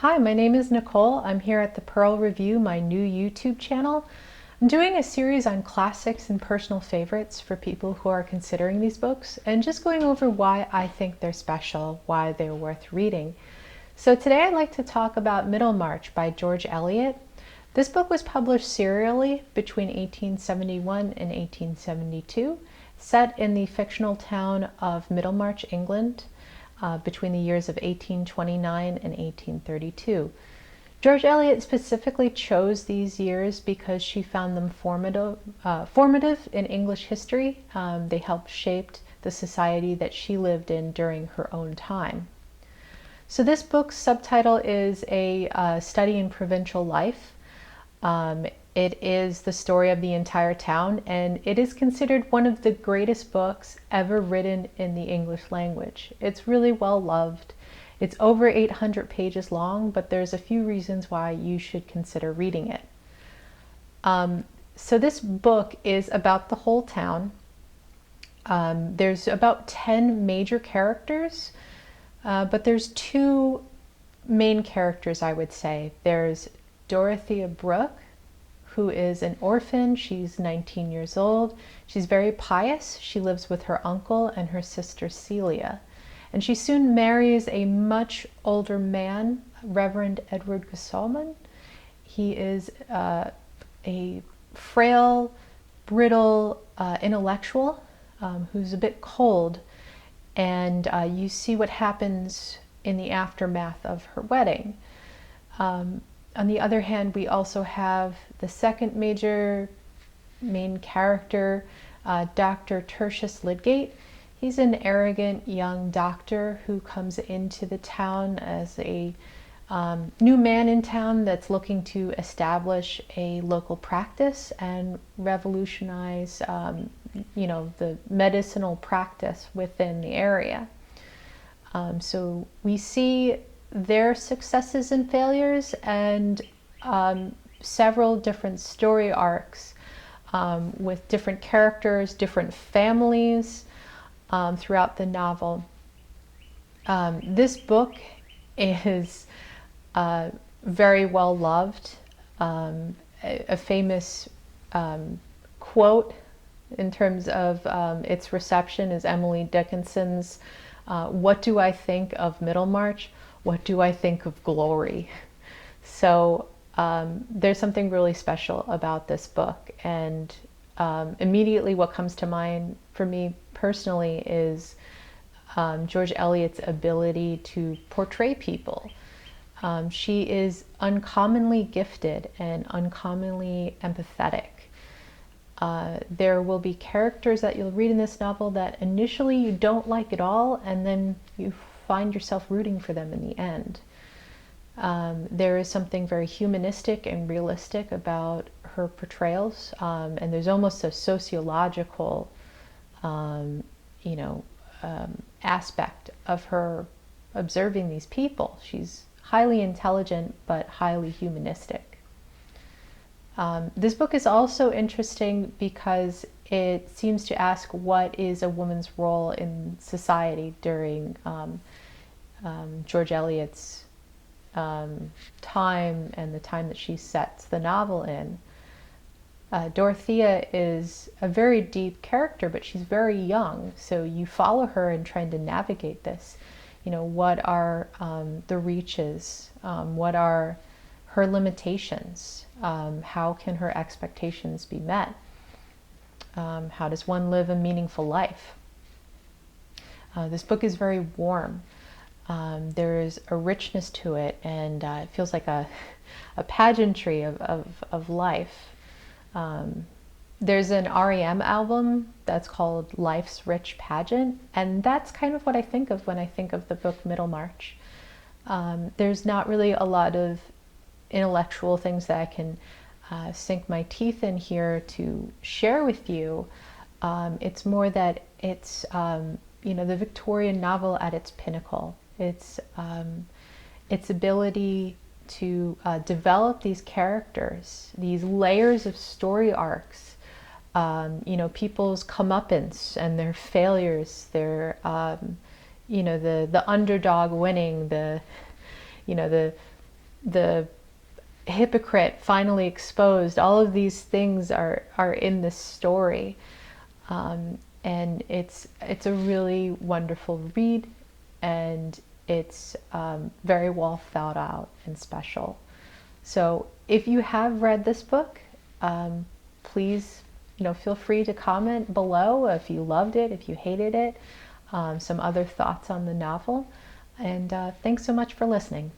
Hi, my name is Nicole. I'm here at the Pearl Review, my new YouTube channel. I'm doing a series on classics and personal favorites for people who are considering these books and just going over why I think they're special, why they're worth reading. So today I'd like to talk about Middlemarch by George Eliot. This book was published serially between 1871 and 1872, set in the fictional town of Middlemarch, England, between the years of 1829 and 1832. George Eliot specifically chose these years because she found them formative in English history. They helped shape the society that she lived in during her own time. So this book's subtitle is A Study in Provincial Life. It is the story of the entire town, and it is considered one of the greatest books ever written in the English language. It's really well loved. It's over 800 pages long, but there's a few reasons why you should consider reading it. So this book is about the whole town. There's about 10 major characters, but there's two main characters, I would say. There's Dorothea Brooke, who is an orphan. She's 19 years old. She's very pious. She lives with her uncle and her sister Celia. And she soon marries a much older man, Reverend Edward Gussalman. He is a frail, brittle intellectual who's a bit cold. And you see what happens in the aftermath of her wedding. On the other hand, we also have the second major main character, Dr. Tercius Lydgate. He's an arrogant young doctor who comes into the town as a new man in town that's looking to establish a local practice and revolutionize, the medicinal practice within the area. So we see their successes and failures and several different story arcs with different characters, different families throughout the novel. This book is very well loved. A famous quote in terms of its reception is Emily Dickinson's, "What do I think of Middlemarch? What do I think of glory?" So there's something really special about this book, and immediately what comes to mind for me personally is George Eliot's ability to portray people. She is uncommonly gifted and uncommonly empathetic. There will be characters that you'll read in this novel that initially you don't like at all, and then you find yourself rooting for them in the end. There is something very humanistic and realistic about her portrayals, and there's almost a sociological, aspect of her observing these people. She's highly intelligent, but highly humanistic. This book is also interesting because it seems to ask what is a woman's role in society during George Eliot's time and the time that she sets the novel in. Dorothea is a very deep character, but she's very young, so you follow her in trying to navigate this. What are the reaches? What are her limitations? How can her expectations be met? How does one live a meaningful life? This book is very warm. There's a richness to it, and it feels like a pageantry of life. There's an REM album that's called Life's Rich Pageant, and that's kind of what I think of when I think of the book Middlemarch. There's not really a lot of intellectual things that I can sink my teeth in here to share with you. It's more that it's the Victorian novel at its pinnacle. It's its ability to develop these characters, these layers of story arcs, people's comeuppance and their failures, their the underdog winning, the the hypocrite finally exposed. All of these things are in this story, and it's a really wonderful read, and it's very well thought out and special. So if you have read this book, please, feel free to comment below if you loved it, if you hated it, some other thoughts on the novel. And thanks so much for listening.